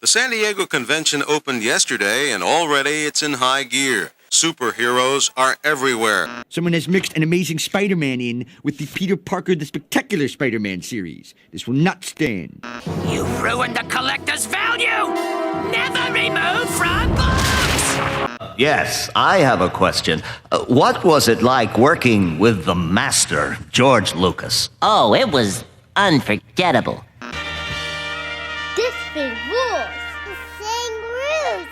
The San Diego convention opened yesterday, and already it's in high gear. Superheroes are everywhere. Someone has mixed an Amazing Spider-Man in with the Peter Parker the Spectacular Spider-Man series. This will not stand. You ruined the collector's value! Never remove from books! Yes, I have a question. What was it like working with the master, George Lucas? Oh, it was unforgettable. This thing rules. The thing rules.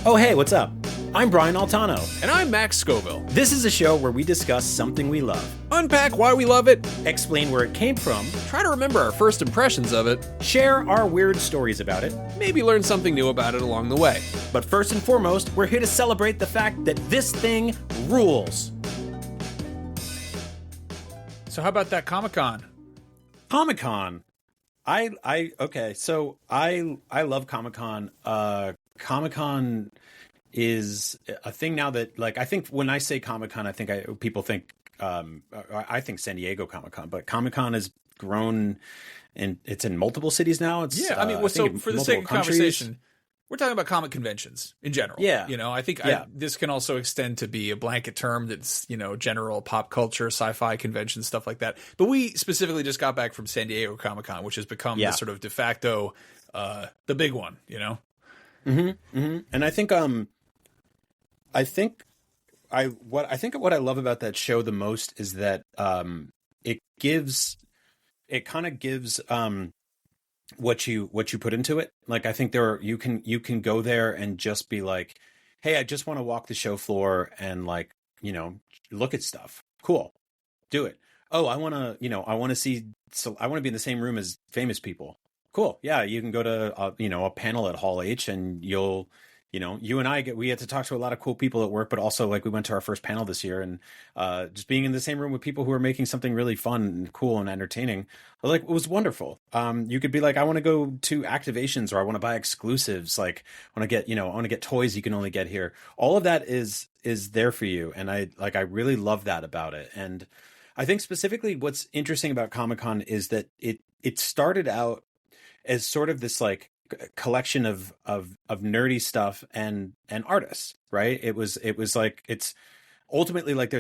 Oh, hey, what's up? I'm Brian Altano. And I'm Max Scoville. This is a show where we discuss something we love, Unpack why we love it, explain where it came from, try to remember our first impressions of it, share our weird stories about it, maybe learn something new about it along the way. but first and foremost, we're here to celebrate the fact that this thing rules. So how about that Comic-Con? Comic-Con. Okay, so I love Comic-Con. Comic-Con is a thing now that, like, I think when I say Comic-Con, I think people think I think San Diego Comic-Con, but Comic-Con has grown and it's in multiple cities now. It's Yeah, I mean, I think so in for the multiple sake of countries. conversation, we're talking about comic conventions in general. Yeah. You know, I think Yeah. this can also extend to be a blanket term that's, you know, general pop culture, sci-fi conventions, stuff like that. But we specifically just got back from San Diego Comic-Con, which has become the sort of de facto, the big one, you know? And what I love about that show the most is that it kind of gives what you put into it. Like, I think you can go there and just be like, hey, I just want to walk the show floor and, like, you know, look at stuff. Cool. Do it. Oh, I want to be in the same room as famous people. Cool. Yeah, you can go to a panel at Hall H, and you and we had to talk to a lot of cool people at work, but also, like, we went to our first panel this year, and just being in the same room with people who are making something really fun and cool and entertaining, like, it was wonderful. You could be like, I want to go to activations, or I want to buy exclusives. Like, I want to get toys you can only get here. All of that is there for you. And I really love that about it. And I think specifically what's interesting about Comic-Con is that it started out as sort of this, like, collection of nerdy stuff and artists, right? It was like, it's ultimately like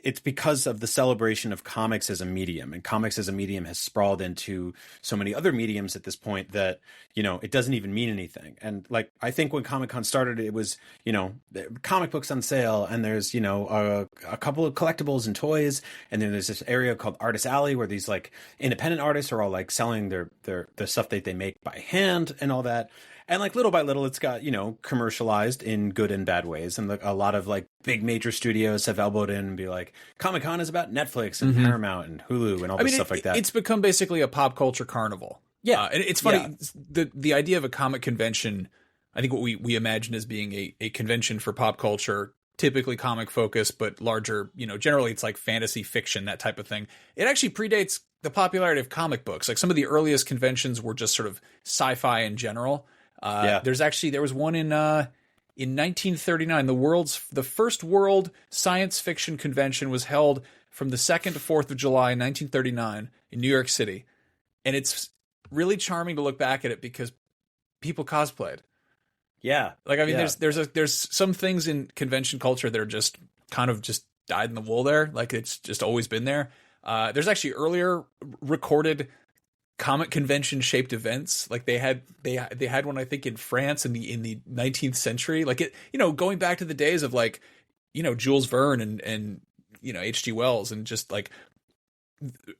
it's because of the celebration of comics as a medium, and comics as a medium has sprawled into so many other mediums at this point that, you know, it doesn't even mean anything. And, like, I think when Comic-Con started, it was, you know, comic books on sale, and there's, you know, a couple of collectibles and toys, and then there's this area called Artist Alley where these, like, independent artists are all, like, selling their stuff that they make by hand and all that. And, like, little by little, it's got, you know, commercialized in good and bad ways. And, like, a lot of, like, big major studios have elbowed in and be like, Comic-Con is about Netflix and Paramount and Hulu and all this stuff like that. It's become basically a pop culture carnival. Yeah. And it's funny, the idea of a comic convention, I think what we imagine as being a convention for pop culture, typically comic focused, but larger, you know, generally it's like fantasy fiction, that type of thing. It actually predates the popularity of comic books. Like, some of the earliest conventions were just sort of sci-fi in general. There was one in 1939. The first world science fiction convention was held from the 2nd to 4th of July, 1939 in New York City. And it's really charming to look back at it because people cosplayed. Yeah. Like, I mean, there's some things in convention culture that are just kind of just dyed in the wool there. Like, it's just always been there. There's actually earlier recorded comic convention shaped events. Like, they had one, I think, in France in the 19th century. Like, it, you know, going back to the days of, like, you know, Jules Verne and you know, H.G. Wells, and just, like,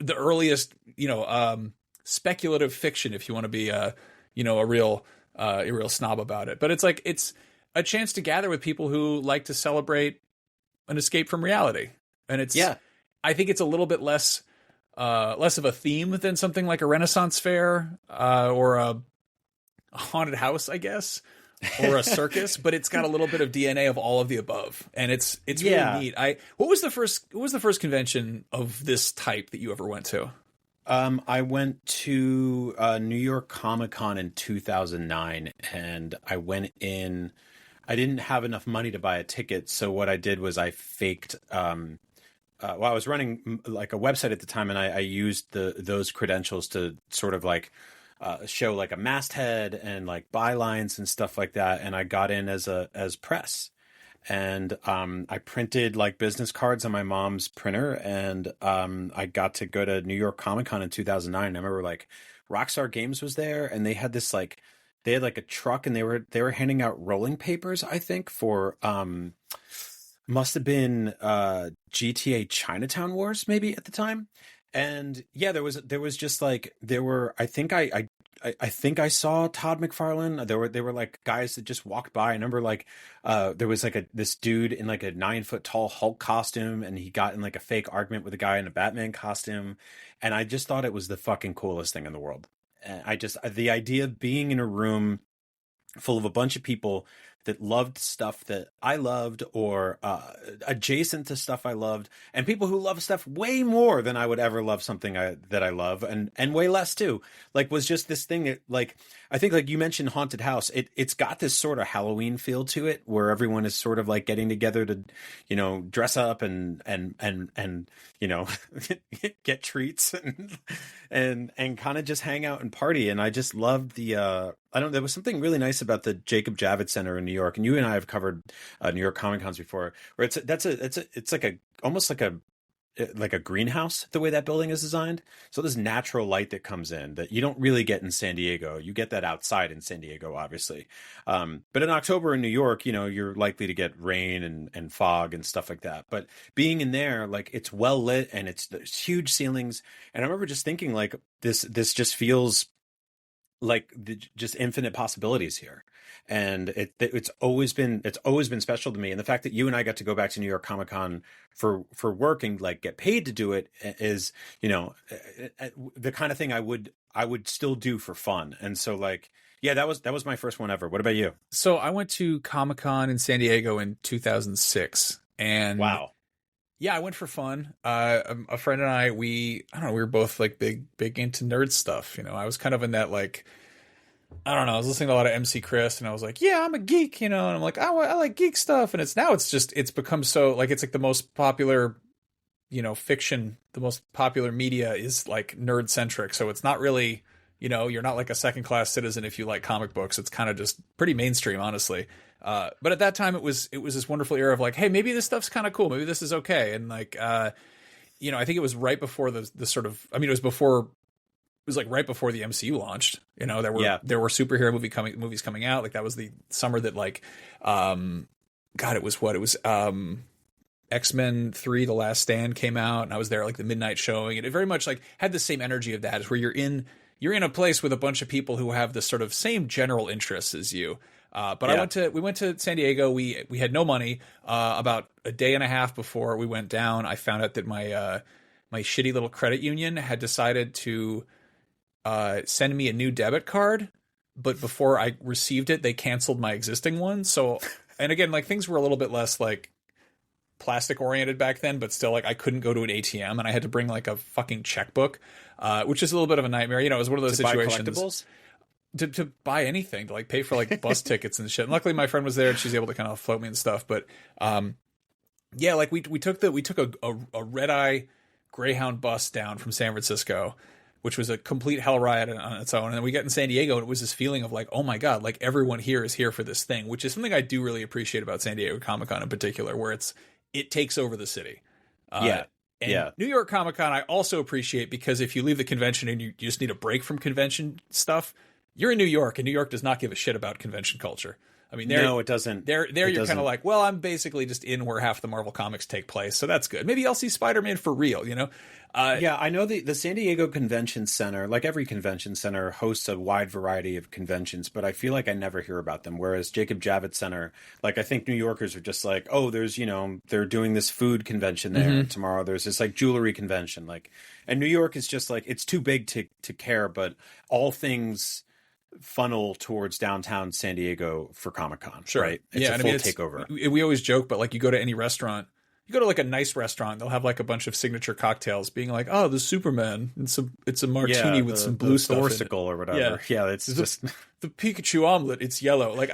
the earliest, you know, speculative fiction, if you want to be a real snob about it. But it's like, it's a chance to gather with people who like to celebrate an escape from reality. And it's, I think it's a little bit less of a theme than something like a Renaissance fair, or a haunted house, I guess, or a circus, but it's got a little bit of DNA of all of the above. And it's really neat. What was the first convention of this type that you ever went to? I went to New York Comic-Con in 2009, and I went in. I didn't have enough money to buy a ticket, so what I did was I faked I was running like a website at the time, and I used those credentials to sort of like show like a masthead and like bylines and stuff like that. And I got in as press, and I printed like business cards on my mom's printer, and I got to go to New York Comic Con in 2009. I remember like Rockstar Games was there, and they had this like they had like a truck, and they were handing out rolling papers, I think, for must have been GTA Chinatown Wars maybe at the time. And yeah, there was just like there were I think I saw Todd McFarlane. There were like guys that just walked by. I remember like there was like this dude in like a 9-foot tall Hulk costume, and he got in like a fake argument with a guy in a Batman costume, and I just thought it was the fucking coolest thing in the world. And the idea of being in a room full of a bunch of people that loved stuff that I loved, or adjacent to stuff I loved, and people who love stuff way more than I would ever love something that I love, and way less too. Like, was just this thing that, like, I think, like you mentioned, Haunted House. It's got this sort of Halloween feel to it, where everyone is sort of like getting together to, you know, dress up and you know, get treats and kind of just hang out and party. And I just loved the. There was something really nice about the Jacob Javits Center in New York, and you and I have covered New York Comic Cons before, where it's like almost like a greenhouse, the way that building is designed. So there's natural light that comes in that you don't really get in San Diego. You get that outside in San Diego, obviously. But in October in New York, you know, you're likely to get rain and fog and stuff like that. But being in there, like, it's well lit, and there's huge ceilings. And I remember just thinking, like, this just feels like just infinite possibilities here. And it's always been special to me. And the fact that you and I got to go back to New York Comic Con for work and like get paid to do it is, you know, the kind of thing I would still do for fun. And so, like, yeah, that was my first one ever. What about you? So I went to Comic Con in San Diego in 2006, and wow. Yeah, I went for fun. A friend and I were both like big into nerd stuff. You know, I was kind of in that, like, I don't know, I was listening to a lot of MC Chris, and I was like, yeah, I'm a geek, you know, and I'm like, oh, I like geek stuff. And it's become so, like, it's like the most popular, you know, fiction, the most popular media is like nerd centric. So it's not really, you know, you're not like a second class citizen if you like comic books. It's kind of just pretty mainstream, honestly. But at that time it was this wonderful era of like, hey, maybe this stuff's kind of cool. Maybe this is okay. And like, you know, I think it was right before the sort of, I mean, it was like right before the MCU launched. You know, there were superhero movies coming out. Like, that was the summer that, like, God, it was X-Men 3: The Last Stand came out, and I was there like the midnight showing, and it very much like had the same energy of that, is where you're in a place with a bunch of people who have the sort of same general interests as you. But yeah. We went to San Diego. We had no money. About a day and a half before we went down, I found out that my shitty little credit union had decided to send me a new debit card, but before I received it, they canceled my existing one. So, and again, like, things were a little bit less like plastic oriented back then, but still, like, I couldn't go to an ATM, and I had to bring like a fucking checkbook, which is a little bit of a nightmare. You know, it was one of those situations. Buy collectibles? To buy anything, to like pay for like bus tickets and shit. And luckily my friend was there, and she's able to kind of float me and stuff. But yeah, like we took a red eye Greyhound bus down from San Francisco, which was a complete hell riot on its own. And then we get in San Diego, and it was this feeling of like, oh my God, like everyone here is here for this thing, which is something I do really appreciate about San Diego Comic Con in particular, where it takes over the city. New York Comic Con I also appreciate, because if you leave the convention and you just need a break from convention stuff, you're in New York, and New York does not give a shit about convention culture. I mean, no, it doesn't. You're kind of like, well, I'm basically just in where half the Marvel comics take place, so that's good. Maybe I'll see Spider-Man for real, you know? Yeah, I know the San Diego Convention Center, like every convention center, hosts a wide variety of conventions, but I feel like I never hear about them. Whereas Jacob Javits Center, like, I think New Yorkers are just like, oh, there's, you know, they're doing this food convention there. Mm-hmm. And tomorrow there's this like jewelry convention, like, and New York is just like, it's too big to care, but all things funnel towards downtown San Diego for Comic-Con, sure. Right? It's a full takeover. We always joke, but like, you go to any restaurant, you go to like a nice restaurant, they'll have like a bunch of signature cocktails being like, oh, the Superman, it's a martini with some blue stuff Thorsicle or whatever. Yeah, it's just the Pikachu omelet, it's yellow. Like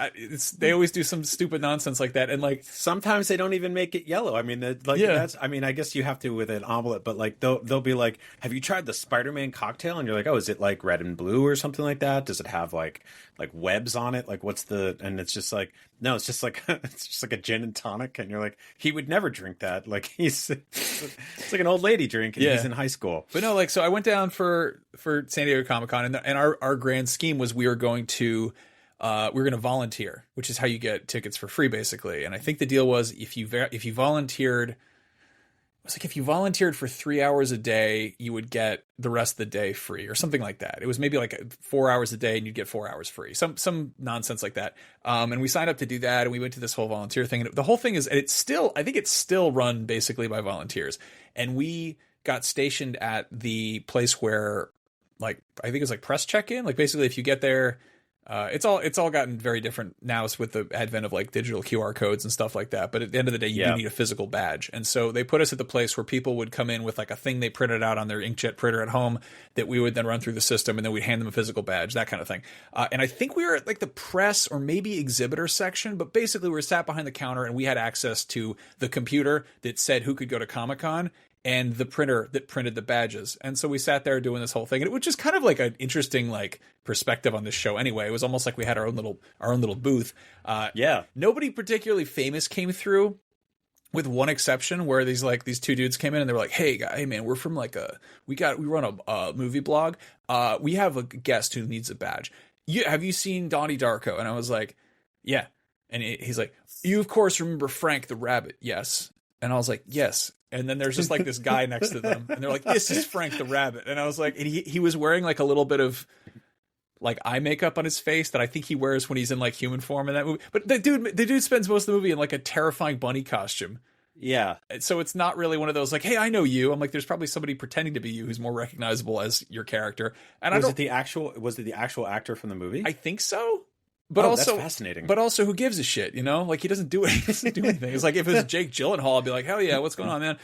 they always do some stupid nonsense like that, and like sometimes they don't even make it yellow. I mean, that's. I mean, I guess you have to with an omelet, but like they'll be like, "Have you tried the Spider-Man cocktail?" And you're like, "Oh, is it like red and blue or something like that? Does it have like webs on it? Like what's the?" And it's just like, no, it's just like a gin and tonic, and you're like, he would never drink that. Like it's like an old lady drink, and he's in high school. But no, like so I went down for San Diego Comic-Con, and our grand scheme was we were going to volunteer, which is how you get tickets for free, basically. And I think the deal was if you volunteered, it was like if you volunteered for 3 hours a day, you would get the rest of the day free, or something like that. It was maybe like 4 hours a day, and you'd get 4 hours free, some nonsense like that. And we signed up to do that, and we went to this whole volunteer thing. And the whole thing is, and I think it's still run basically by volunteers. And we got stationed at the place where, like, I think it's like press check-in. Like basically, if you get there. It's all gotten very different now with the advent of like digital QR codes and stuff like that. But at the end of the day, you do need a physical badge. And so they put us at the place where people would come in with like a thing they printed out on their inkjet printer at home that we would then run through the system, and then we'd hand them a physical badge, that kind of thing. And I think we were at like the press or maybe exhibitor section, but basically we were sat behind the counter, and we had access to the computer that said who could go to Comic-Con and the printer that printed the badges. And so we sat there doing this whole thing, and it was just kind of like an interesting like perspective on this show anyway. It was almost like we had our own little booth. Nobody particularly famous came through, with one exception, where these two dudes came in and they were like, hey man, we're from like we run a movie blog. We have a guest who needs a badge. Have you seen Donnie Darko? And I was like, yeah. And he's like, you of course remember Frank the Rabbit? Yes. And I was like, yes. And then there's just like this guy next to them, and they're like, this is Frank the Rabbit. And I was like, and he was wearing like a little bit of like eye makeup on his face that I think he wears when he's in like human form in that movie. But the dude spends most of the movie in like a terrifying bunny costume. Yeah. So it's not really one of those like, hey, I know you. I'm like, there's probably somebody pretending to be you who's more recognizable as your character. And was it the actual actor from the movie? I think so. But also, that's fascinating. But also, who gives a shit? You know, like he doesn't do anything. It's like if it was Jake Gyllenhaal, I'd be like, hell yeah, what's going on, man?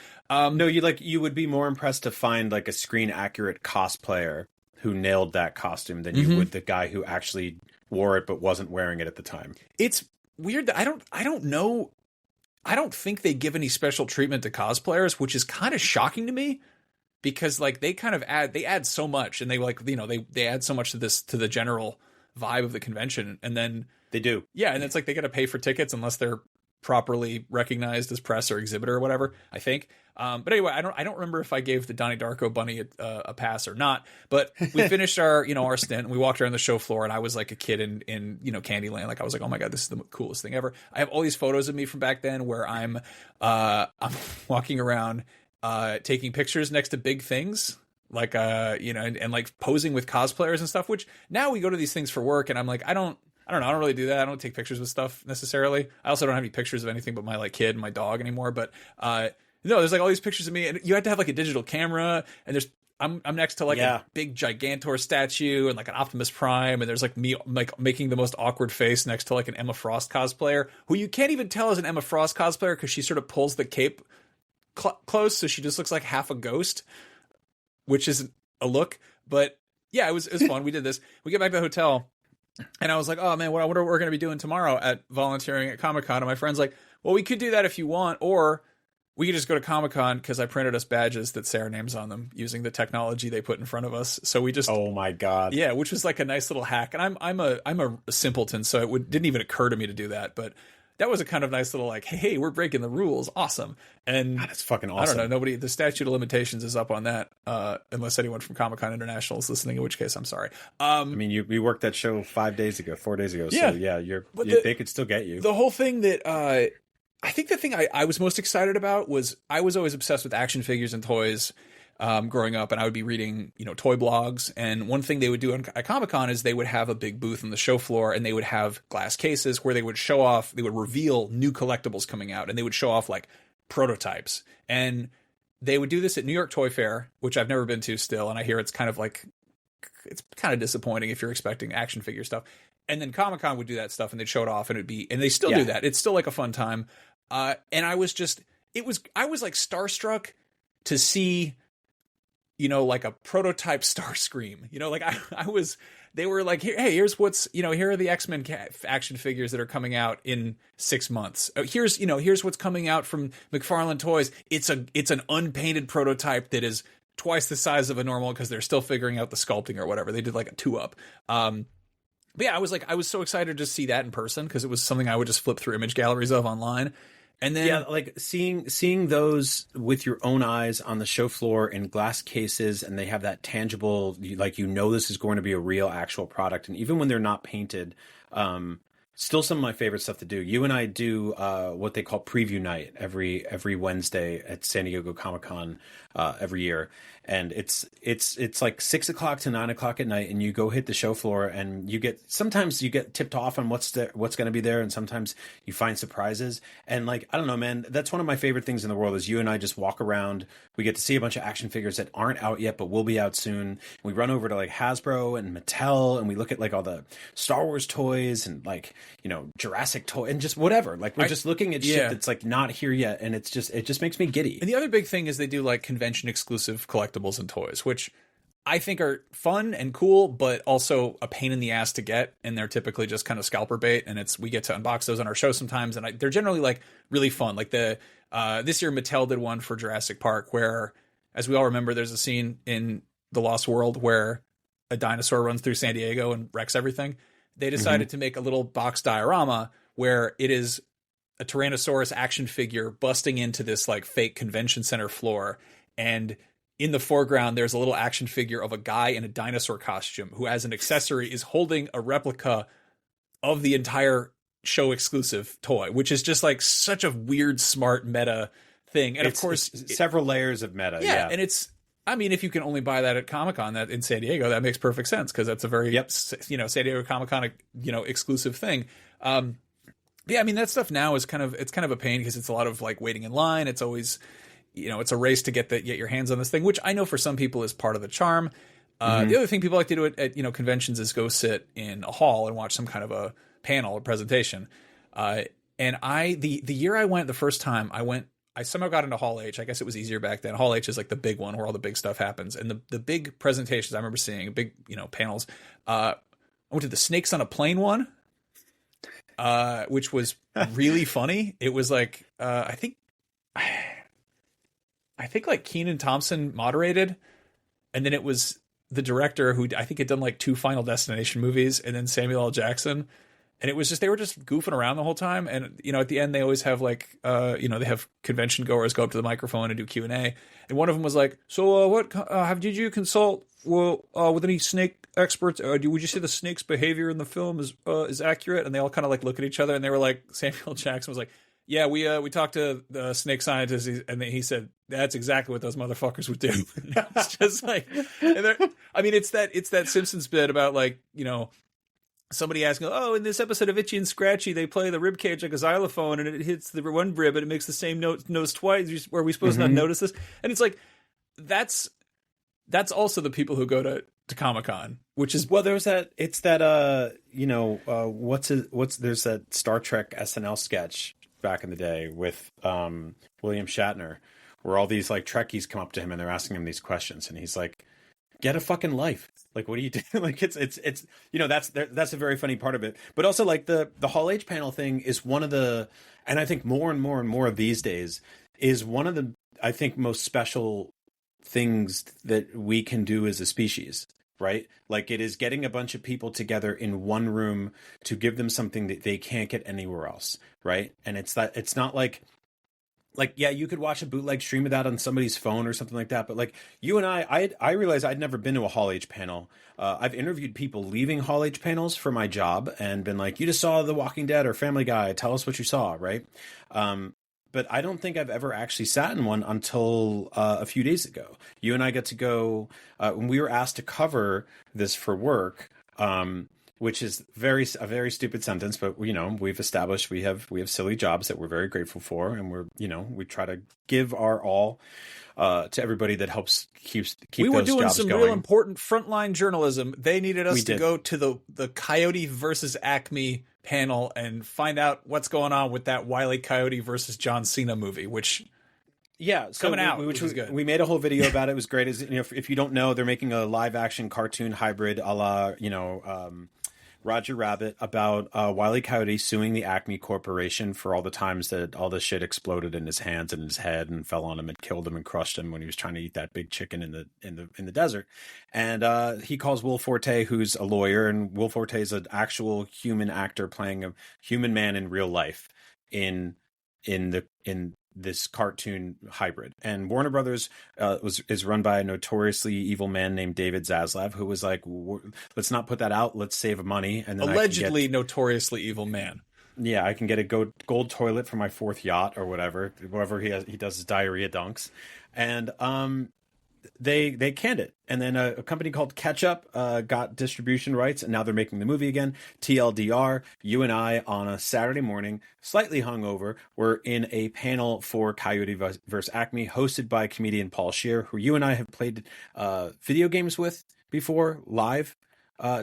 No, you would be more impressed to find like a screen accurate cosplayer who nailed that costume than you would the guy who actually wore it but wasn't wearing it at the time. It's weird that I don't know. I don't think they give any special treatment to cosplayers, which is kind of shocking to me, because like they add so much, and they like, you know, they add so much to the general vibe of the convention, and then they do, and it's like they got to pay for tickets unless they're properly recognized as press or exhibitor or whatever, I think. But anyway, I don't remember if I gave the Donnie Darko bunny a pass or not. But we finished our stint, and we walked around the show floor, and I was like a kid in Candyland. Like I was like, oh my god, this is the coolest thing ever. I have all these photos of me from back then where I'm walking around taking pictures next to big things. Like, and like posing with cosplayers and stuff, which now we go to these things for work, and I'm like, I don't know. I don't really do that. I don't take pictures with stuff necessarily. I also don't have any pictures of anything but my like kid and my dog anymore. But, no, there's like all these pictures of me, and you have to have like a digital camera, and I'm next to like a big Gigantor statue and like an Optimus Prime, and there's like me like making the most awkward face next to like an Emma Frost cosplayer, who you can't even tell is an Emma Frost cosplayer because she sort of pulls the cape close, so she just looks like half a ghost, which isn't a look. But yeah, it was fun. We did this. We get back to the hotel, and I was like, oh man, what are we going to be doing tomorrow at volunteering at Comic-Con? And my friend's like, well, we could do that if you want, or we could just go to Comic-Con, because I printed us badges that say our names on them using the technology they put in front of us. So we just, oh my god, yeah, which was like a nice little hack. And I'm a simpleton, so didn't even occur to me to do that, but that was a kind of nice little like, hey, we're breaking the rules, awesome. And that's fucking awesome. I don't know, the statute of limitations is up on that, unless anyone from Comic-Con International is listening, in which case I'm sorry. I mean, we worked that show 4 days ago, so yeah, they could still get you. The whole thing that I think the thing I was most excited about was I was always obsessed with action figures and toys growing up, and I would be reading, toy blogs. And one thing they would do at Comic-Con is they would have a big booth on the show floor, and they would have glass cases where they would reveal new collectibles coming out, and they would show off like prototypes. And they would do this at New York Toy Fair, which I've never been to still, and I hear it's kind of disappointing if you're expecting action figure stuff. And then Comic-Con would do that stuff, and they'd show it off, and and they still do that. It's still like a fun time. And I was like starstruck to see like a prototype Starscream. Like they were like, hey, here's what's, here are the X-Men action figures that are coming out in 6 months. Here's what's coming out from McFarlane Toys. It's an unpainted prototype that is twice the size of a normal because they're still figuring out the sculpting or whatever. They did like a 2-up. But yeah, I was so excited to see that in person because it was something I would just flip through image galleries of online. And then like seeing those with your own eyes on the show floor in glass cases, and they have that tangible, this is going to be a real actual product. And even when they're not painted, still some of my favorite stuff to do. You and I do what they call preview night every Wednesday at San Diego Comic-Con every year. And it's like 6 o'clock to 9 o'clock at night, and you go hit the show floor, and sometimes you get tipped off on what's going to be there, and sometimes you find surprises. And I don't know, man, that's one of my favorite things in the world is you and I just walk around. We get to see a bunch of action figures that aren't out yet, but will be out soon. We run over to Hasbro and Mattel, and we look at all the Star Wars toys and Jurassic toy and just whatever. We're just looking at shit that's not here yet, and it just makes me giddy. And the other big thing is they do convention exclusive collectibles and toys, which I think are fun and cool, but also a pain in the ass to get. And they're typically just kind of scalper bait. And we get to unbox those on our show sometimes. And they're generally really fun. This year Mattel did one for Jurassic Park where, as we all remember, there's a scene in The Lost World where a dinosaur runs through San Diego and wrecks everything. They decided to make a little box diorama where it is a Tyrannosaurus action figure busting into this fake convention center floor. And in the foreground, there's a little action figure of a guy in a dinosaur costume who, as an accessory, is holding a replica of the entire show exclusive toy, which is just such a weird, smart meta thing. And of course, several layers of meta. Yeah. And if you can only buy that at Comic-Con, that in San Diego, that makes perfect sense because that's a very, San Diego Comic-Con, exclusive thing. That stuff now is kind of a pain because it's a lot of waiting in line. It's always, it's a race to get your hands on this thing, which I know for some people is part of the charm. The other thing people like to do at conventions is go sit in a hall and watch some kind of a panel or presentation. And the year I went the first time, I somehow got into Hall H. I guess it was easier back then. Hall H is the big one where all the big stuff happens. And the big presentations I remember seeing, big, panels. I went to the Snakes on a Plane one, which was really funny. It was I think Kenan Thompson moderated, and then it was the director who I think had done 2 Final Destination movies, and then Samuel L. Jackson. And it was just, they were just goofing around the whole time. And, at the end, they always have they have convention goers go up to the microphone and do Q&A. And one of them was did you consult with any snake experts? Would you say the snake's behavior in the film is accurate? And they all kind of look at each other, and they were Samuel L. Jackson was yeah, we talked to the snake scientist, and he said that's exactly what those motherfuckers would do. It's just it's that Simpsons bit about somebody asking, in this episode of Itchy and Scratchy, they play the rib cage like a xylophone, and it hits the one rib, and it makes the same notes twice. Are we supposed to not notice this? And it's that's also the people who go to Comic-Con, which is there's that. It's that there's that Star Trek SNL sketch back in the day with William Shatner, where all these Trekkies come up to him and they're asking him these questions, and he's like, get a fucking life. What do you do? That's a very funny part of it. But also the Hall H panel thing is one of the, and I think more and more and more of these days is one of the, I think, most special things that we can do as a species, right? It is getting a bunch of people together in one room to give them something that they can't get anywhere else, right? And it's not yeah, you could watch a bootleg stream of that on somebody's phone or something like that. But you and I realized I'd never been to a Hall H panel. I've interviewed people leaving Hall H panels for my job and been you just saw The Walking Dead or Family Guy. Tell us what you saw, right? But I don't think I've ever actually sat in one until a few days ago. You and I got to go when we were asked to cover this for work. Which is a very stupid sentence, but we've established we have silly jobs that we're very grateful for, and we try to give our all to everybody that helps keep those jobs going. We were doing some real important frontline journalism. They needed us to go to the Coyote versus Acme panel and find out what's going on with that Wile E. Coyote versus John Cena movie, which Yeah, so coming out, which was good. We made a whole video about it. It was great. As if you don't know, they're making a live action cartoon hybrid, a la Roger Rabbit, about Wile E. Coyote suing the Acme Corporation for all the times that all the shit exploded in his hands and his head and fell on him and killed him and crushed him when he was trying to eat that big chicken in the desert. And he calls Will Forte, who's a lawyer, and Will Forte is an actual human actor playing a human man in real life in this cartoon hybrid. And Warner Brothers is run by a notoriously evil man named David Zaslav, who was like, let's not put that out, let's save money. And then allegedly notoriously evil man. Yeah, I can get a gold toilet for my fourth yacht or whatever he does his diarrhea dunks. And they canned it. And then a company called Ketchup got distribution rights, and now they're making the movie again. TLDR, you and I on a Saturday morning, slightly hungover, were in a panel for Coyote vs. Acme, hosted by comedian Paul Scheer, who you and I have played video games with before, live,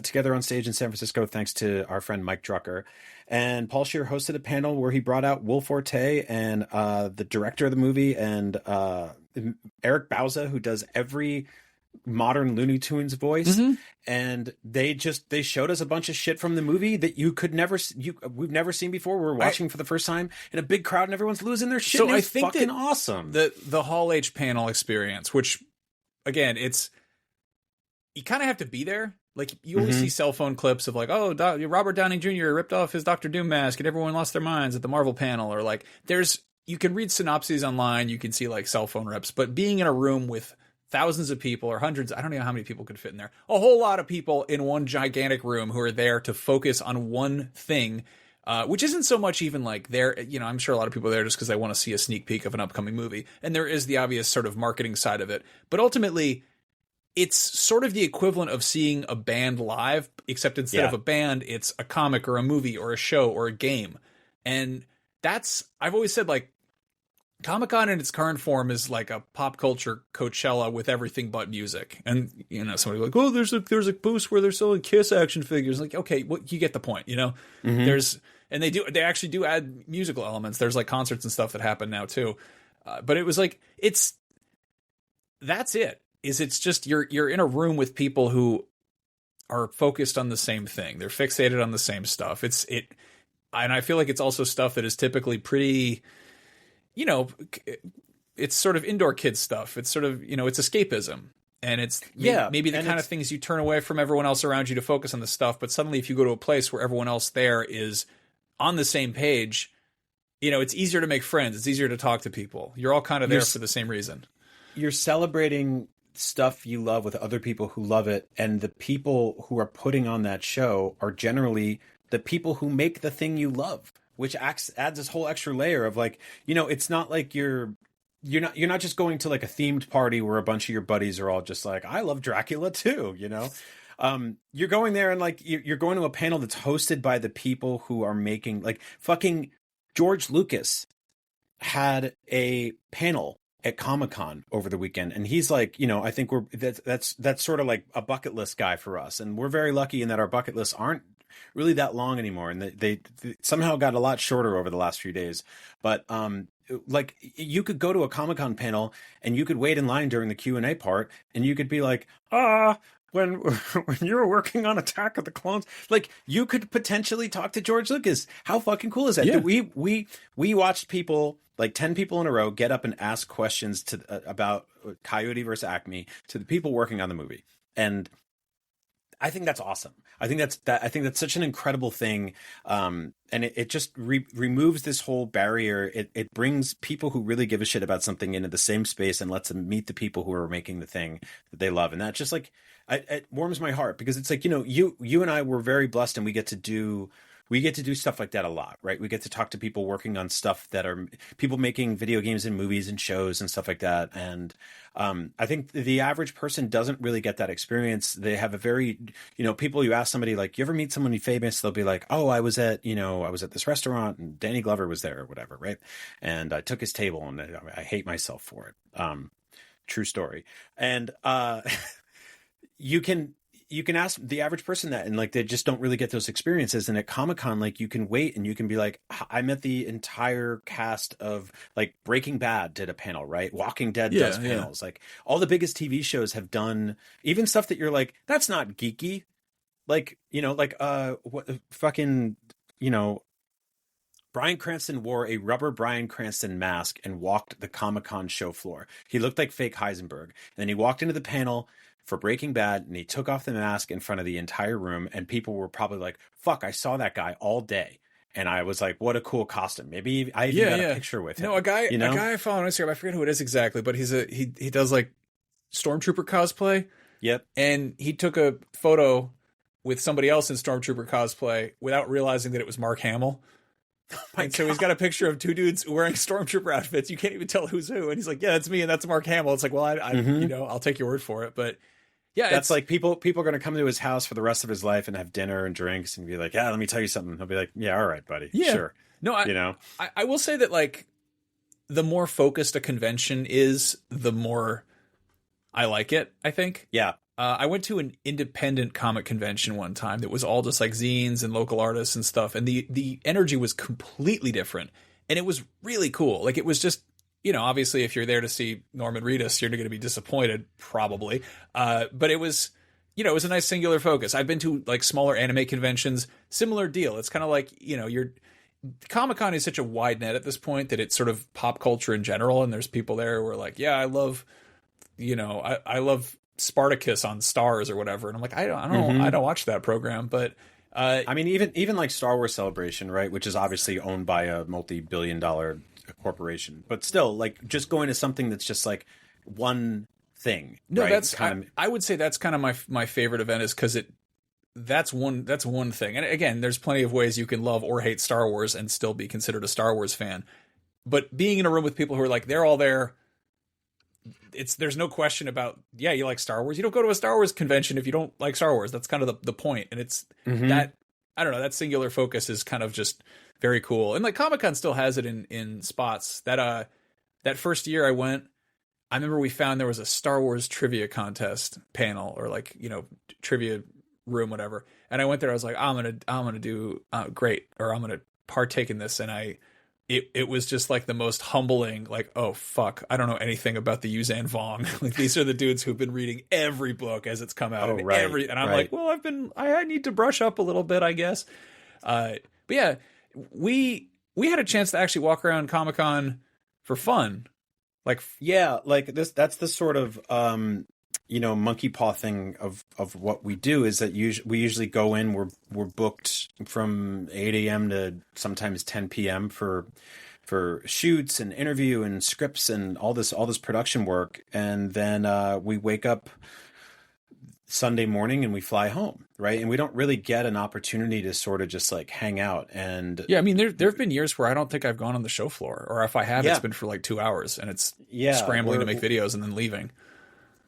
together on stage in San Francisco, thanks to our friend Mike Drucker. And Paul Scheer hosted a panel where he brought out Will Forte and the director of the movie and Eric Bauza, who does every modern Looney Tunes voice. Mm-hmm. And they showed us a bunch of shit from the movie that we've never seen before. We're watching for the first time in a big crowd and everyone's losing their shit. So I think fucking awesome. The Hall H panel experience, which again, you kind of have to be there. Like, you always see cell phone clips of like, oh, Robert Downey Jr. ripped off his Dr. Doom mask and everyone lost their minds at the Marvel panel. Or like, you can read synopses online, you can see like cell phone reps, but being in a room with thousands of people or hundreds, I don't know how many people could fit in there. A whole lot of people in one gigantic room who are there to focus on one thing, which isn't so much even like I'm sure a lot of people are there just because they want to see a sneak peek of an upcoming movie. And there is the obvious sort of marketing side of it. But ultimately, it's sort of the equivalent of seeing a band live, except instead of a band, it's a comic or a movie or a show or a game. And I've always said, like, Comic-Con in its current form is like a pop culture Coachella with everything but music. And, somebody like, oh, there's a booth where they're selling Kiss action figures. Like, okay, you get the point, Mm-hmm. They actually do add musical elements. There's like concerts and stuff that happen now too. But it was like, that's it. It's just you're in a room with people who are focused on the same thing. They're fixated on the same stuff. And I feel like it's also stuff that is typically pretty, it's sort of indoor kid stuff. It's sort of, it's escapism. And it's maybe the kind of things you turn away from everyone else around you to focus on the stuff. But suddenly if you go to a place where everyone else there is on the same page, it's easier to make friends. It's easier to talk to people. You're all kind of there for the same reason. You're celebrating stuff you love with other people who love it, and the people who are putting on that show are generally the people who make the thing you love, which adds this whole extra layer of like, it's not like you're not just going to like a themed party where a bunch of your buddies are all just like, I love Dracula too, you're going there and like you're going to a panel that's hosted by the people who are making, like, fucking George Lucas had a panel at Comic-Con over the weekend, and he's like, I think that's sort of like a bucket list guy for us, and we're very lucky in that our bucket lists aren't really that long anymore, and they somehow got a lot shorter over the last few days. But like, you could go to a Comic-Con panel and you could wait in line during the Q&A part, and you could be like, when you were working on Attack of the Clones, like, you could potentially talk to George Lucas. How fucking cool is that? Yeah. We watched people, like 10 people in a row, get up and ask questions about Coyote vs. Acme to the people working on the movie. And I think that's awesome. I think that's such an incredible thing. And it just removes this whole barrier. It brings people who really give a shit about something into the same space and lets them meet the people who are making the thing that they love. And that just like, it warms my heart, because it's like, you and I were very blessed, and we get to do stuff like that a lot, right? We get to talk to people working on stuff that are people making video games and movies and shows and stuff like that. And I think the average person doesn't really get that experience. They have a very, people, you ask somebody like, you ever meet someone famous? They'll be like, oh, I was at this restaurant and Danny Glover was there or whatever, right? And I took his table and I hate myself for it. True story. And you can you can ask the average person that, and like they just don't really get those experiences. And at Comic-Con, like you can wait and you can be like, I met the entire cast of like Breaking Bad did a panel, right? Walking Dead does panels. Like all the biggest TV shows have done even stuff that you're like, that's not geeky. Like, you know, like what fucking, you know, Bryan Cranston wore a rubber Bryan Cranston mask and walked the Comic-Con show floor. He looked like fake Heisenberg. And then he walked into the panel for Breaking Bad and he took off the mask in front of the entire room, and people were probably like, fuck, I saw that guy all day. And I was like, what a cool costume. Maybe I even got a picture with him. No, a guy I follow on Instagram, I forget who it is exactly, but he does like Stormtrooper cosplay. Yep. And he took a photo with somebody else in Stormtrooper cosplay without realizing that it was Mark Hamill. So he's got a picture of two dudes wearing Stormtrooper outfits. You can't even tell who's who. And he's like, yeah, that's me and that's Mark Hamill. It's like, well, I you know, I'll take your word for it. But yeah, that's like people are going to come to his house for the rest of his life and have dinner and drinks and be like, yeah, let me tell you something. He'll be like, yeah, all right, buddy. Yeah. Sure. No, I will say that like the more focused a convention is, the more I like it, I think. Yeah. I went to an independent comic convention one time that was all just like zines and local artists and stuff. And the energy was completely different. And it was really cool. Like it was just, you know, obviously if you're there to see Norman Reedus, you're going to be disappointed probably. But it was, you know, it was a nice singular focus. I've been to like smaller anime conventions, similar deal. It's kind of like, you know, Comic-Con is such a wide net at this point that it's sort of pop culture in general. And there's people there who are like, yeah, I love, you know, I love Spartacus on Stars or whatever. And I'm like, I don't watch that program, but I mean, even like Star Wars Celebration, right? Which is obviously owned by a multi-billion-dollar corporation, but still like just going to something that's just like one thing. No, right? that's I would say that's kind of my favorite event, is because that's one thing. And again, there's plenty of ways you can love or hate Star Wars and still be considered a Star Wars fan. But being in a room with people who are like, they're all there, there's no question about, yeah, you like Star Wars. You don't go to a Star Wars convention if you don't like Star Wars. That's kind of the point. And it's that, I don't know, that singular focus is kind of just very cool. And like Comic-Con still has it in spots. That first year I went, I remember we found there was a Star Wars trivia contest panel, or like, you know, trivia room, whatever. And I went there. I was like, I'm gonna do great, or I'm gonna partake in this. And it was just like the most humbling, like, oh fuck, I don't know anything about the Yuzan Vong. Like these are the dudes who've been reading every book as it's come out, and I'm like, well, I need to brush up a little bit, I guess. But yeah, we had a chance to actually walk around Comic-Con for fun. Like, yeah, like that's the sort of you know, monkey paw thing of what we do, is that we usually go in, we're booked from 8 a.m. to sometimes 10 p.m. for shoots and interview and scripts and all this production work, and then we wake up Sunday morning and we fly home, right? And we don't really get an opportunity to sort of just like hang out. And yeah, I mean, there have been years where I don't think I've gone on the show floor, or if I have, it's been for like 2 hours, and it's scrambling to make videos and then leaving.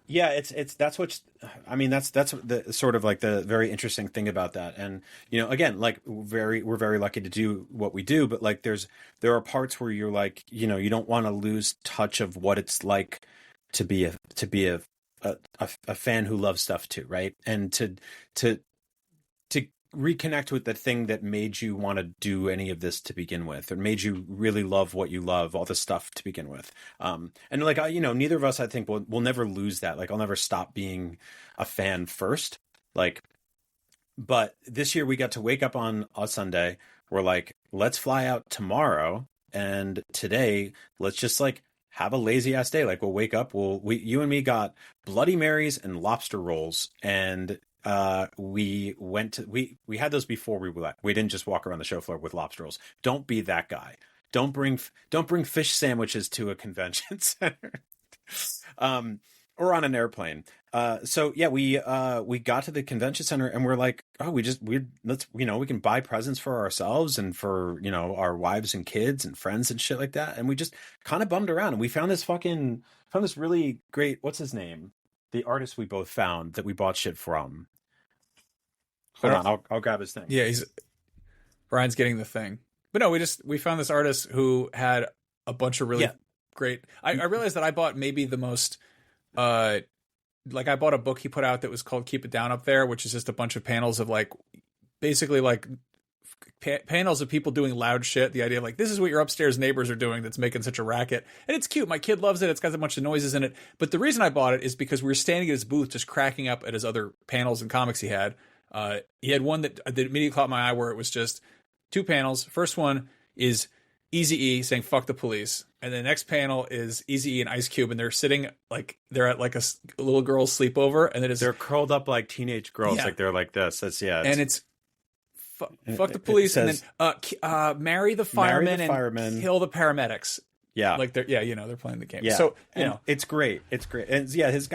Yeah, that's the sort of like the very interesting thing about that. And, you know, again, like we're very lucky to do what we do, but like there are parts where you're like, you know, you don't want to lose touch of what it's like to be a fan who loves stuff too, right? And to reconnect with the thing that made you want to do any of this to begin with, or made you really love what you love, all this stuff to begin with. And like, you know, neither of us, I think we'll never lose that. Like, I'll never stop being a fan first. Like, but this year we got to wake up on a Sunday. We're like, let's fly out tomorrow. And today, let's just like have a lazy ass day. Like, we'll wake up, you and me got Bloody Marys and lobster rolls, and we had those before we didn't just walk around the show floor with lobster rolls. Don't be that guy. Don't bring fish sandwiches to a convention center, or on an airplane. So yeah, we got to the convention center and we're like, oh, we can buy presents for ourselves and for, you know, our wives and kids and friends and shit like that. And we just kind of bummed around, and we found this really great, what's his name? The artist we both found that we bought shit from. Hold on, I'll grab his thing. Yeah, Brian's getting the thing. But no, we found this artist who had a bunch of really great. I realized that I bought maybe the most like I bought a book he put out that was called Keep It Down Up There, which is just a bunch of panels of like basically like panels of people doing loud shit. The idea of like, this is what your upstairs neighbors are doing that's making such a racket. And it's cute. My kid loves it. It's got a bunch of noises in it. But the reason I bought it is because we were standing at his booth just cracking up at his other panels and comics he had. He had one that immediately caught my eye where it was just two panels. First one is Eazy-E saying fuck the police. And the next panel is Eazy-E and Ice Cube, and they're sitting like they're at like a little girl's sleepover, and they're curled up like teenage girls, like they're like this. And it's fuck the police, says, and then marry the firemen and kill the paramedics. Yeah, like they're they're playing the game. Yeah. So it's great. It's great. And yeah, his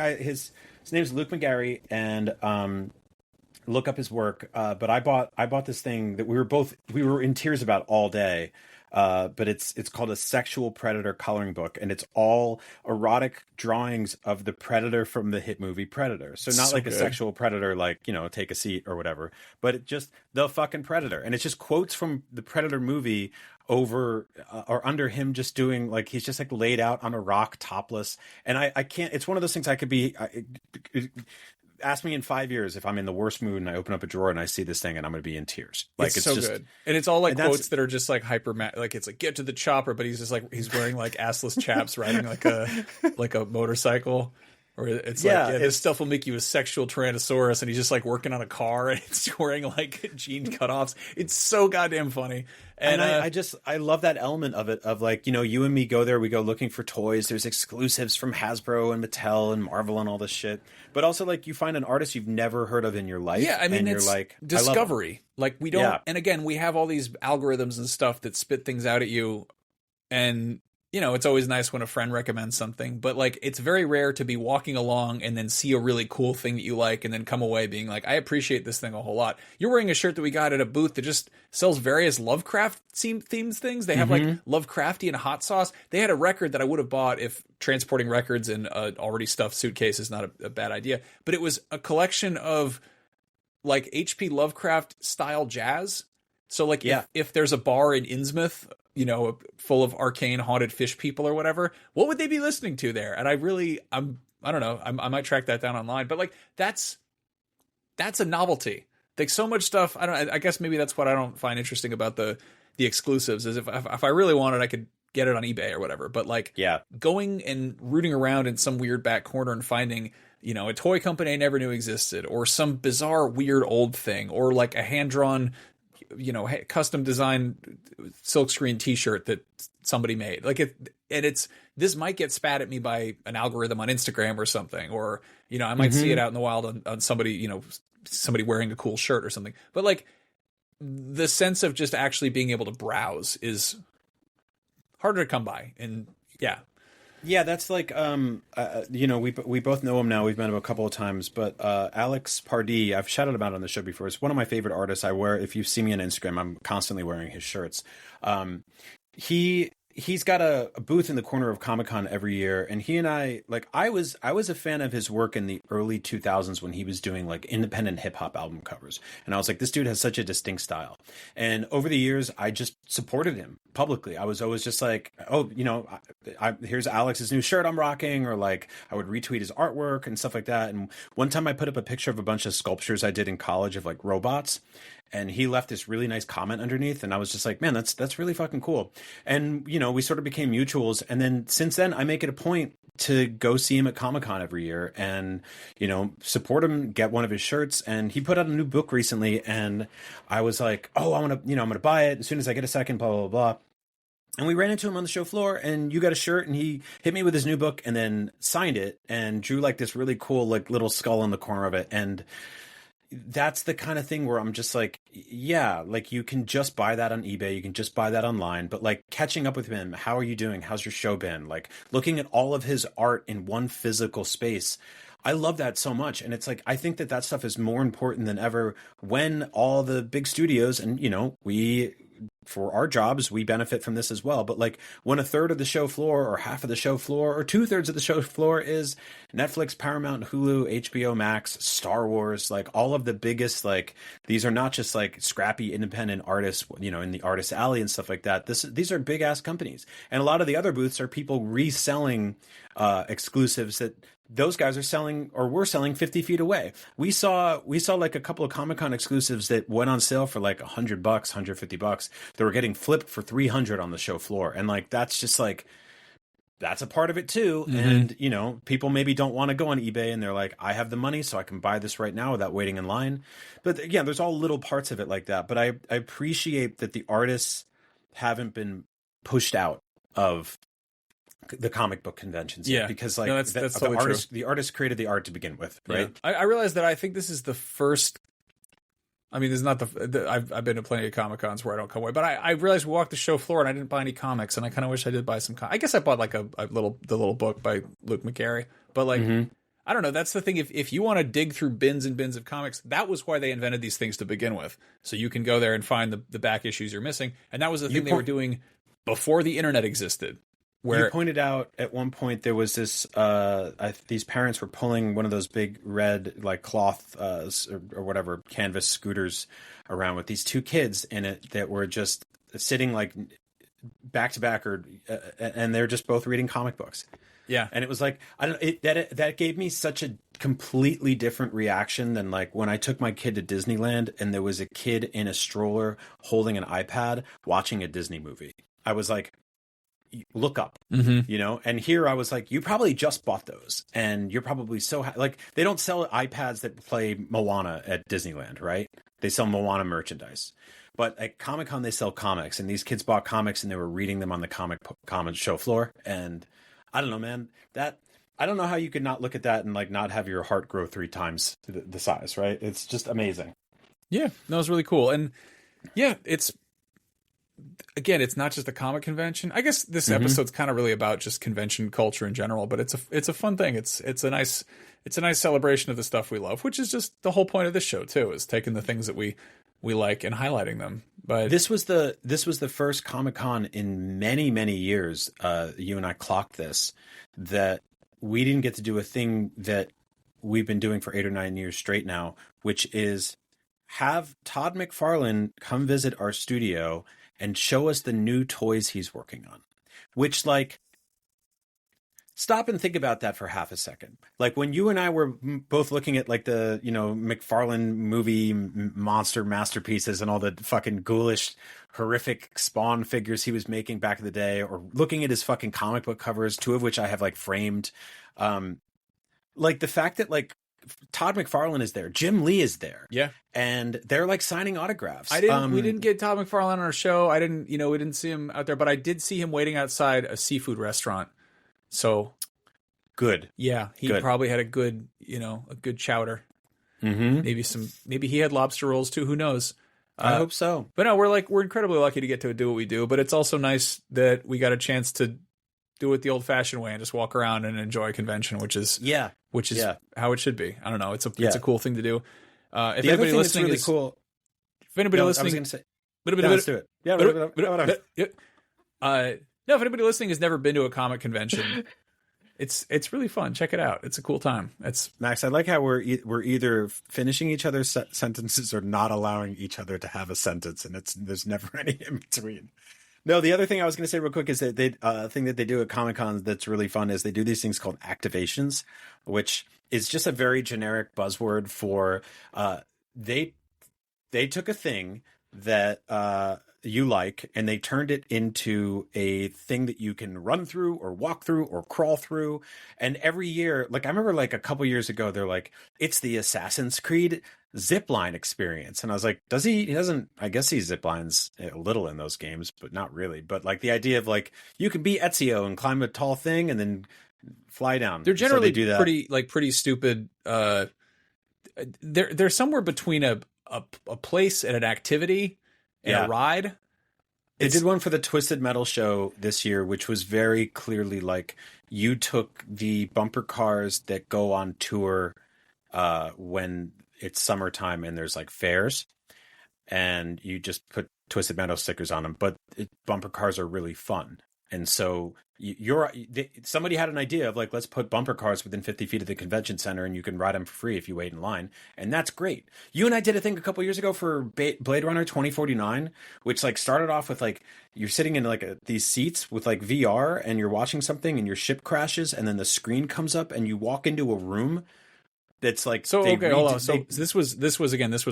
name's Luke McGarry, and look up his work. But I bought this thing that we were in tears about all day. But it's called a sexual predator coloring book, and it's all erotic drawings of the predator from the hit movie Predator. So not like a sexual predator, like, take a seat or whatever, but it just the fucking predator. And it's just quotes from the Predator movie over or under him, just doing like, he's just like laid out on a rock topless. And I can't, it's one of those things I could be, ask me in 5 years if I'm in the worst mood and I open up a drawer and I see this thing and I'm going to be in tears. Like it's so just good. And it's all like quotes that are just like like it's like get to the chopper, but he's just like he's wearing like assless chaps riding like a motorcycle. Or it's this stuff will make you a sexual Tyrannosaurus, and he's just like working on a car and it's wearing like jean cutoffs. It's so goddamn funny. And I love that element of it, of like, you and me go there, we go looking for toys. There's exclusives from Hasbro and Mattel and Marvel and all this shit. But also like you find an artist you've never heard of in your life. Yeah, I mean, and it's you're like, discovery. Like we don't, and again, we have all these algorithms and stuff that spit things out at you, and it's always nice when a friend recommends something, but like it's very rare to be walking along and then see a really cool thing that you like and then come away being like, I appreciate this thing a whole lot. You're wearing a shirt that we got at a booth that just sells various Lovecraft themes things. They have like Lovecraftian hot sauce. They had a record that I would have bought if transporting records in a already stuffed suitcase is not a bad idea, but it was a collection of like H.P. Lovecraft style jazz. So like if there's a bar in Innsmouth, full of arcane haunted fish people or whatever, what would they be listening to there? And I don't know. I might track that down online, but like that's a novelty. Like so much stuff. I guess maybe that's what I don't find interesting about the exclusives is if I really wanted, I could get it on eBay or whatever. But like going and rooting around in some weird back corner and finding, a toy company I never knew existed, or some bizarre weird old thing, or like a hand-drawn custom designed silkscreen t-shirt that somebody made. Like this might get spat at me by an algorithm on Instagram or something, or, I might see it out in the wild on somebody, somebody wearing a cool shirt or something. But like the sense of just actually being able to browse is harder to come by. And yeah, that's like, we both know him now. We've met him a couple of times, but Alex Pardee, I've shouted him out on the show before. It's one of my favorite artists. I wear, if you see me on Instagram, I'm constantly wearing his shirts. He's got a booth in the corner of Comic-Con every year, and he and I was a fan of his work in the early 2000s when he was doing like independent hip hop album covers, and I was like, this dude has such a distinct style. And over the years, I just supported him publicly. I was always just like, oh, here's Alex's new shirt I'm rocking, or like I would retweet his artwork and stuff like that. And one time I put up a picture of a bunch of sculptures I did in college of like robots, and he left this really nice comment underneath, and I was just like, man, that's really fucking cool. And we sort of became mutuals, and then since then I make it a point to go see him at Comic-Con every year and support him, get one of his shirts. And he put out a new book recently, and I was like, oh, I'm gonna buy it as soon as I get a second, blah blah blah. And we ran into him on the show floor, and you got a shirt, and he hit me with his new book and then signed it and drew like this really cool like little skull in the corner of it. And that's the kind of thing where I'm just like, yeah, like you can just buy that on eBay. You can just buy that online. But like catching up with him, how are you doing? How's your show been? Like looking at all of his art in one physical space. I love that so much. And it's like, I think that stuff is more important than ever when all the big studios, and for our jobs, we benefit from this as well. But like when a third of the show floor or half of the show floor or 2/3 of the show floor is Netflix, Paramount, Hulu, HBO Max, Star Wars, like all of the biggest, like these are not just like scrappy independent artists, in the artist alley and stuff like that. These are big ass companies. And a lot of the other booths are people reselling exclusives that those guys are selling, or were selling 50 feet away. We saw like a couple of Comic-Con exclusives that went on sale for like $100, $150. They were getting flipped for 300 on the show floor. And like, that's just like, that's a part of it too. Mm-hmm. And, you know, people maybe don't want to go on eBay and they're like, I have the money, so I can buy this right now without waiting in line. But yeah, there's all little parts of it like that. But I appreciate that the artists haven't been pushed out of the comic book conventions yet, because like that's totally the artist created the art to begin with, right? Yeah. I realized that I think this is the first. I mean, this is not I've been to plenty of Comic Cons where I don't come away, but I realized we walked the show floor and I didn't buy any comics, and I kind of wish I did buy some. I guess I bought like the little book by Luke McCary, but like I don't know. That's the thing. If you want to dig through bins and bins of comics, that was why they invented these things to begin with, so you can go there and find the back issues you're missing, and that was the thing they were doing before the internet existed. Where you pointed out at one point there was this these parents were pulling one of those big red like cloth or whatever canvas scooters around with these two kids in it that were just sitting like back to back and they're just both reading comic books. Yeah, and it was like that gave me such a completely different reaction than like when I took my kid to Disneyland and there was a kid in a stroller holding an iPad watching a Disney movie. I was like, look up, you know, and here I was like, you probably just bought those and you're probably so like, they don't sell iPads that play Moana at Disneyland, right? They sell Moana merchandise, but at Comic-Con they sell comics, and these kids bought comics and they were reading them on the comic show floor. And I don't know, man, I don't know how you could not look at that and like not have your heart grow 3 times the size, right? It's just amazing. Yeah, that was really cool. And yeah, it's not just a comic convention. I guess this episode's kind of really about just convention culture in general, but it's a fun thing. It's a nice celebration of the stuff we love, which is just the whole point of this show too, is taking the things that we like and highlighting them. But this was the first Comic-Con in many, many years. You and I clocked this, that we didn't get to do a thing that we've been doing for 8 or 9 years straight now, which is have Todd McFarlane come visit our studio and show us the new toys he's working on. Which, like, stop and think about that for half a second. Like, when you and I were both looking at, like, the, you know, McFarlane movie monster masterpieces and all the fucking ghoulish, horrific Spawn figures he was making back in the day, or looking at his fucking comic book covers, 2 of which I have, like, framed. Like, the fact that, like, Todd McFarlane is there, Jim Lee is there, and they're like signing autographs. We didn't get Todd McFarlane on our show. We didn't see him out there, but I did see him waiting outside a seafood restaurant. So good. Yeah, he probably had a good chowder. Maybe he had lobster rolls too. Who knows? I hope so. But no, we're incredibly lucky to get to do what we do. But it's also nice that we got a chance to do it the old-fashioned way and just walk around and enjoy a convention, which is how it should be. I don't know. It's a cool thing to do. If the anybody listening really is cool. If anybody listening, I was going to say, let's do it. Yeah. No, if anybody listening has never been to a comic convention, it's really fun. Check it out. It's a cool time. Max, I like how we're either finishing each other's sentences or not allowing each other to have a sentence, and there's never any in between. No, the other thing I was going to say real quick is that thing that they do at Comic-Con that's really fun is they do these things called activations, which is just a very generic buzzword for they took a thing that you like and they turned it into a thing that you can run through or walk through or crawl through. And every year, like I remember like a couple years ago, they're like, it's the Assassin's Creed zipline experience. And I was like, he doesn't, I guess he ziplines a little in those games, but not really. But like the idea of like, you can be Ezio and climb a tall thing and then fly down. They're generally pretty stupid. They're somewhere between a place and an activity and a ride. They did one for the Twisted Metal show this year, which was very clearly like you took the bumper cars that go on tour when it's summertime and there's like fairs, and you just put Twisted Metal stickers on them. But bumper cars are really fun. And so somebody had an idea of like, let's put bumper cars within 50 feet of the convention center and you can ride them for free if you wait in line. And that's great. You and I did a thing a couple years ago for Blade Runner 2049, which like started off with like, you're sitting in like these seats with like VR and you're watching something and your ship crashes and then the screen comes up and you walk into a room that's like, hold on. So this was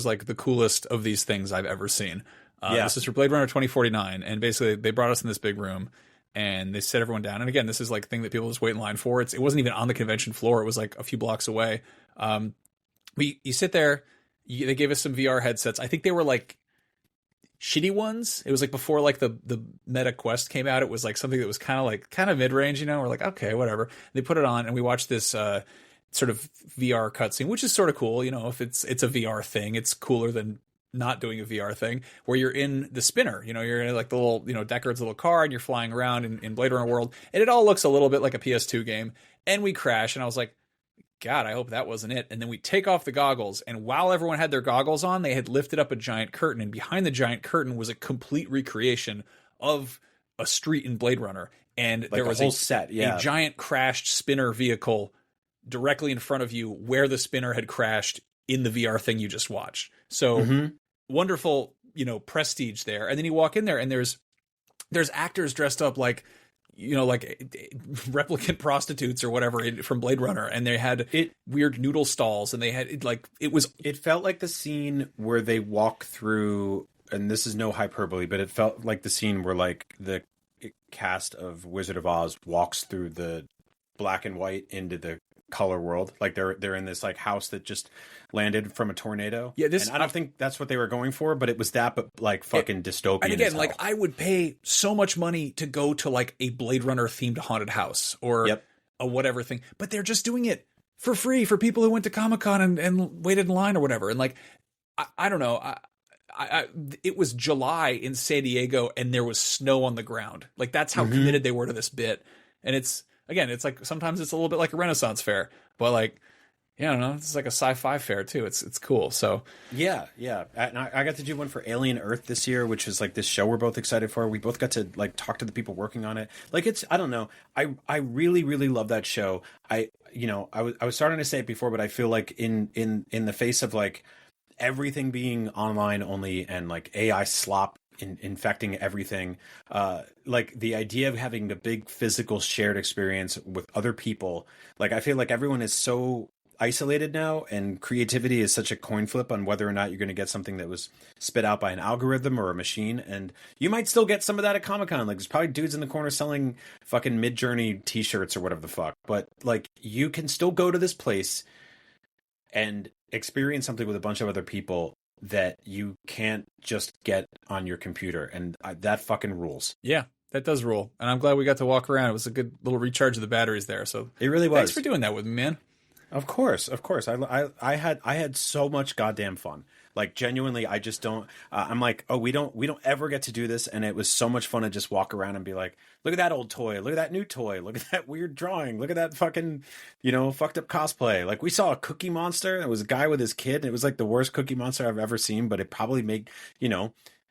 like the coolest of these things I've ever seen. This is for Blade Runner 2049. And basically they brought us in this big room. And they set everyone down. And again, this is like a thing that people just wait in line for. It wasn't even on the convention floor. It was like a few blocks away. You sit there. They gave us some VR headsets. I think they were like shitty ones. It was like before like the Meta Quest came out. It was like something that was kind of mid-range, you know. We're like, okay, whatever. They put it on and we watched this sort of VR cutscene, which is sort of cool. You know, if it's a VR thing, it's cooler than not doing a VR thing where you're in the spinner, you know, you're in like the little, you know, Deckard's little car and you're flying around in Blade Runner world. And it all looks a little bit like a PS2 game. And we crash. And I was like, God, I hope that wasn't it. And then we take off the goggles. And while everyone had their goggles on, they had lifted up a giant curtain. And behind the giant curtain was a complete recreation of a street in Blade Runner. And like there was a whole set, a giant crashed spinner vehicle directly in front of you where the spinner had crashed in the VR thing you just watched. So wonderful, you know, prestige there. And then you walk in there and there's actors dressed up like, you know, like replicant prostitutes or whatever from Blade Runner. And they had weird noodle stalls and they had it felt like the scene where they walk through, and this is no hyperbole, but it felt like the scene where like the cast of Wizard of Oz walks through the black and white into the color world. Like they're in this like house that just landed from a tornado. Yeah, and I don't think that's what they were going for, but it was that, but like fucking dystopian. And again, like I would pay so much money to go to like a Blade Runner themed haunted house or a whatever thing, but they're just doing it for free for people who went to Comic-Con and waited in line or whatever. And like, I don't know. It was July in San Diego and there was snow on the ground. Like that's how committed they were to this bit. And it's like sometimes it's a little bit like a Renaissance fair, but like, yeah, I don't know, it's like a sci-fi fair too. It's cool. So yeah. And I got to do one for Alien Earth this year, which is like this show we're both excited for. We both got to like talk to the people working on it. Like I don't know. I really, really love that show. I was starting to say it before, but I feel like in the face of like everything being online only and like AI slop infecting everything, like the idea of having a big physical shared experience with other people, like I feel like everyone is so isolated now and creativity is such a coin flip on whether or not you're going to get something that was spit out by an algorithm or a machine. And you might still get some of that at Comic-Con. Like there's probably dudes in the corner selling fucking Midjourney t-shirts or whatever the fuck, but like you can still go to this place and experience something with a bunch of other people that you can't just get on your computer. And that fucking rules. Yeah, that does rule. And I'm glad we got to walk around. It was a good little recharge of the batteries there. So it really was. Thanks for doing that with me, man. Of course. I had so much goddamn fun. Like genuinely, I just don't. I'm like, oh, we don't ever get to do this, and it was so much fun to just walk around and be like, look at that old toy, look at that new toy, look at that weird drawing, look at that fucking, fucked up cosplay. Like we saw a Cookie Monster. It was a guy with his kid. And it was like the worst Cookie Monster I've ever seen, but it probably made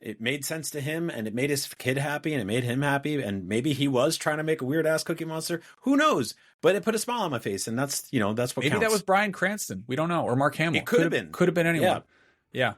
it made sense to him, and it made his kid happy, and it made him happy, and maybe he was trying to make a weird ass Cookie Monster. Who knows? But it put a smile on my face, and that's what counts. Maybe that was Bryan Cranston. We don't know, or Mark Hamill. It could have been anyone. Yeah.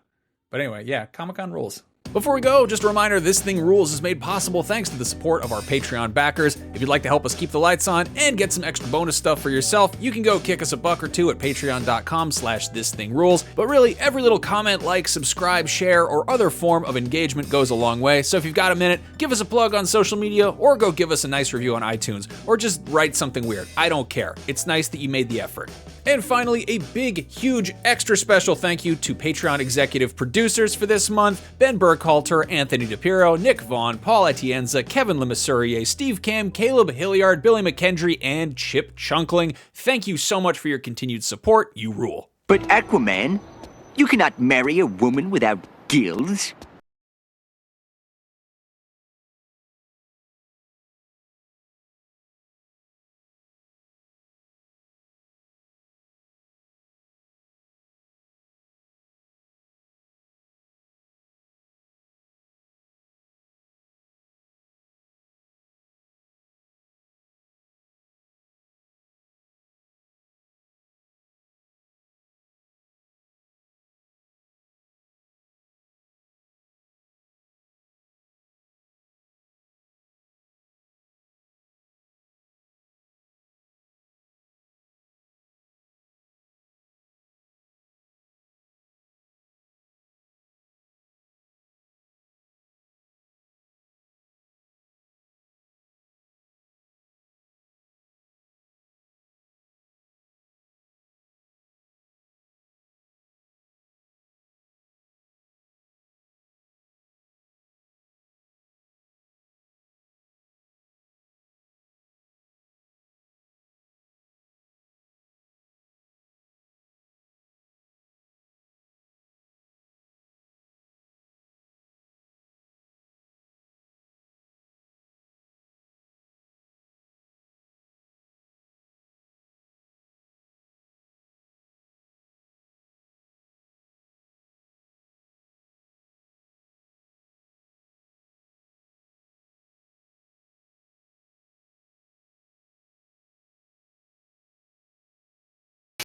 But anyway, Comic-Con rules. Before we go, just a reminder, This Thing Rules is made possible thanks to the support of our Patreon backers. If you'd like to help us keep the lights on and get some extra bonus stuff for yourself, you can go kick us $1 or $2 at patreon.com/thisthingrules. But really, every little comment, like, subscribe, share, or other form of engagement goes a long way. So if you've got a minute, give us a plug on social media, or go give us a nice review on iTunes, or just write something weird. I don't care. It's nice that you made the effort. And finally, a big, huge, extra special thank you to Patreon executive producers for this month: Ben Burkhalter, Anthony DePiro, Nick Vaughn, Paul Atienza, Kevin Lemasurier, Steve Cam, Caleb Hilliard, Billy McKendry, and Chip Chunkling. Thank you so much for your continued support. You rule. But Aquaman, you cannot marry a woman without gills.